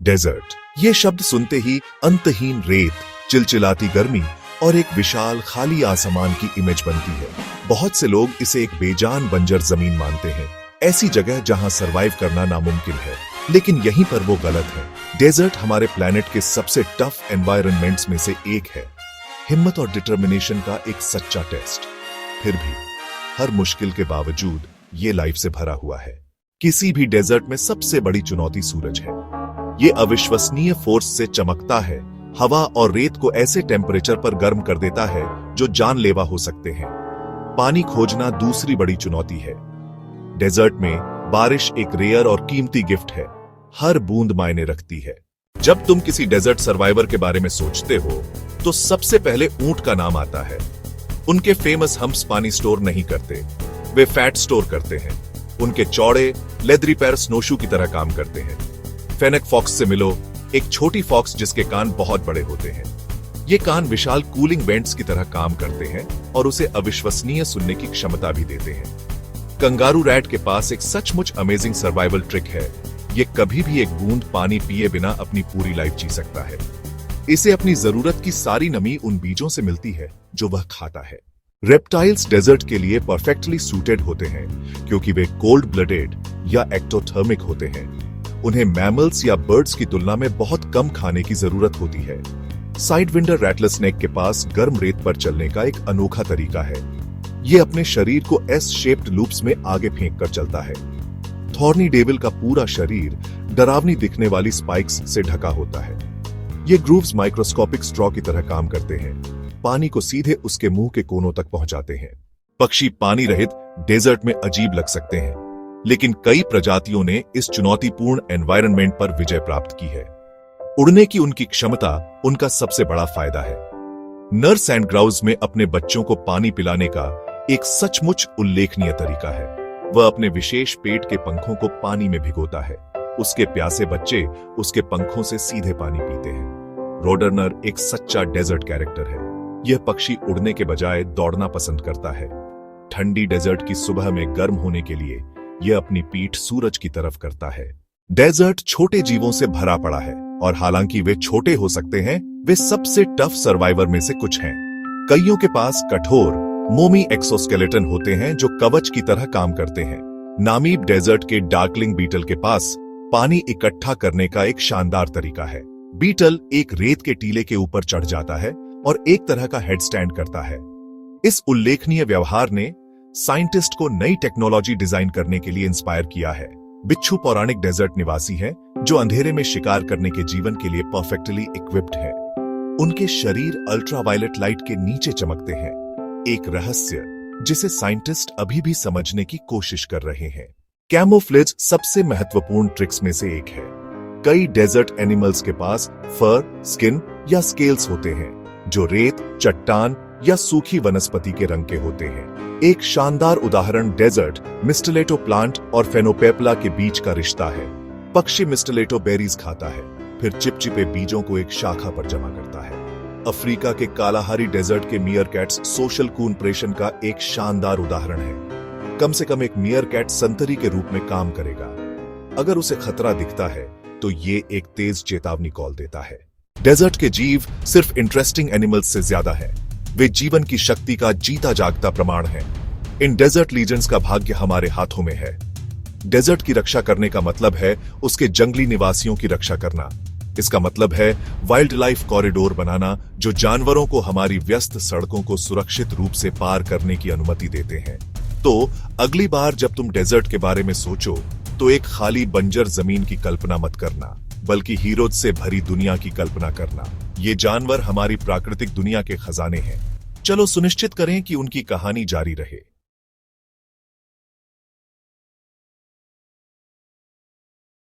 Desert, ये शब्द सुनते ही अंतहीन रेत, चिलचिलाती गर्मी और एक विशाल खाली आसमान की इमेज बनती है। बहुत से लोग इसे एक बेजान बंजर जमीन मानते हैं, ऐसी जगह जहां सरवाइव करना नामुमकिन है। लेकिन यहीं पर वो गलत है। डेजर्ट हमारे प्लेनेट के सबसे टफ एनवायरनमेंट्स में से एक है, हिम्मत और डिटर्मिनेशन का एक सच्चा टेस्ट। फिर भी हर मुश्किल के बावजूद ये लाइफ से भरा हुआ है। किसी भी डेजर्ट में सबसे बड़ी चुनौती सूरज है। ये अविश्वसनीय फोर्स से चमकता है, हवा और रेत को ऐसे टेम्परेचर पर गर्म कर देता है जो जानलेवा हो सकते हैं। पानी खोजना दूसरी बड़ी चुनौती है। डेजर्ट में बारिश एक रेयर और कीमती गिफ्ट है, हर बूंद मायने रखती है। जब तुम किसी डेजर्ट सर्वाइवर के बारे में सोचते हो तो सबसे पहले ऊंट का नाम आता है। उनके फेमस हम्प्स पानी स्टोर नहीं करते, वे फैट स्टोर करते हैं। उनके चौड़े लेदरी पैर स्नोशू की तरह काम करते हैं। फेनेक फॉक्स से मिलो, एक छोटी फॉक्स जिसके कान बहुत बड़े होते हैं। ये कान विशाल कूलिंग वेंट्स की तरह काम करते हैं और उसे अविश्वसनीय सुनने की क्षमता भी देते हैं। कंगारू रैट के पास एक सचमुच अमेजिंग सर्वाइवल ट्रिक है। ये कभी भी एक बूंद पानी पिए बिना अपनी पूरी लाइफ जी सकता है। इसे अपनी जरूरत की सारी नमी उन बीजों से मिलती है जो वह खाता है। रेप्टाइल्स डेजर्ट के लिए परफेक्टली सूटेड होते हैं क्योंकि वे कोल्ड ब्लडेड या एक्टोथर्मिक होते हैं। उन्हें मैमल्स या बर्ड्स की तुलना में बहुत कम खाने की जरूरत होती है। साइडविंडर रैटलस्नेक के पास गर्म रेत पर चलने का एक अनोखा तरीका है। ये अपने शरीर को एस शेप्ड लूप्स में आगे फेंक कर चलता है। थॉर्नी डेविल का पूरा शरीर डरावनी दिखने वाली स्पाइक्स से ढका होता है। ये ग्रूव्स माइक्रोस्कोपिक स्ट्रॉ की तरह काम करते हैं, पानी को सीधे उसके मुंह के कोनों तक पहुंचाते हैं। पक्षी पानी रहित डेजर्ट में अजीब लग सकते हैं, लेकिन कई प्रजातियों ने इस चुनौतीपूर्ण एनवायरनमेंट पर विजय प्राप्त की है। उड़ने की उनकी क्षमता उनका सबसे बड़ा फायदा है। नर सैंड ग्राउज में अपने बच्चों को पानी पिलाने का एक सचमुच उल्लेखनीय तरीका है। वह अपने विशेष पेट के पंखों को पानी में भिगोता है। उसके प्यासे बच्चे उसके पंखों से सीधे पानी पीते हैं। रोडरनर एक सच्चा डेजर्ट कैरेक्टर है। यह पक्षी उड़ने के बजाय दौड़ना पसंद करता है। ठंडी डेजर्ट की सुबह में गर्म होने के लिए यह अपनी पीठ सूरज की तरफ करता है। डेजर्ट छोटे जीवों से भरा पड़ा है और हालांकि वे छोटे हो सकते हैं, वे सबसे टफ सर्वाइवर में से कुछ हैं। कईयों के पास कठोर मोमी एक्सोस्केलेटन होते हैं जो कवच की तरह काम करते हैं। नामीब डेजर्ट के डार्कलिंग बीटल के पास पानी इकट्ठा करने का एक शानदार तरीका है। बीटल एक रेत के टीले के ऊपर चढ़ जाता है और एक तरह का हेडस्टैंड करता है। इस उल्लेखनीय व्यवहार ने साइंटिस्ट को नई टेक्नोलॉजी डिजाइन करने के लिए इंस्पायर किया है। बिच्छू पौराणिक डेजर्ट निवासी हैं जो अंधेरे में शिकार करने के जीवन के लिए परफेक्टली इक्विप्ड हैं। उनके शरीर अल्ट्रावायलेट लाइट के नीचे चमकते हैं, एक रहस्य जिसे साइंटिस्ट अभी भी समझने की कोशिश कर रहे हैं। कैमोफ्लेज सबसे महत्वपूर्ण ट्रिक्स में से एक है। कई डेजर्ट एनिमल्स के पास फर, स्किन या स्केल्स होते हैं जो रेत, चट्टान या सूखी वनस्पति के रंग के होते हैं। एक शानदार उदाहरण डेजर्ट मिस्टलेटो प्लांट और फेनोपेपला के बीच का रिश्ता है। पक्षी मिस्टलेटो बेरीज खाता है, फिर चिपचिपे बीजों को एक शाखा पर जमा करता है। अफ्रीका के कालाहारी डेजर्ट के मीयरकैट्स सोशल कूनप्रेशन का एक शानदार उदाहरण है। कम से कम एक मीयरकैट संतरी के रूप में काम करेगा। अगर उसे खतरा दिखता है तो ये एक तेज चेतावनी कॉल देता है। डेजर्ट के जीव सिर्फ इंटरेस्टिंग एनिमल्स से ज्यादा है, वे जीवन की शक्ति का जीता जागता प्रमाण है। इन डेजर्ट लीजेंड्स का भाग्य हमारे हाथों में है। डेजर्ट की रक्षा करने का मतलब है उसके जंगली निवासियों की रक्षा करना। इसका मतलब है वाइल्ड लाइफ कॉरिडोर बनाना जो जानवरों को हमारी व्यस्त सड़कों को सुरक्षित रूप से पार करने की अनुमति देते हैं। तो अगली बार जब तुम डेजर्ट के बारे में सोचो तो एक खाली बंजर जमीन की कल्पना मत करना, बल्कि हीरोज से भरी दुनिया की कल्पना करना। ये जानवर हमारी प्राकृतिक दुनिया के खजाने हैं। चलो सुनिश्चित करें कि उनकी कहानी जारी रहे।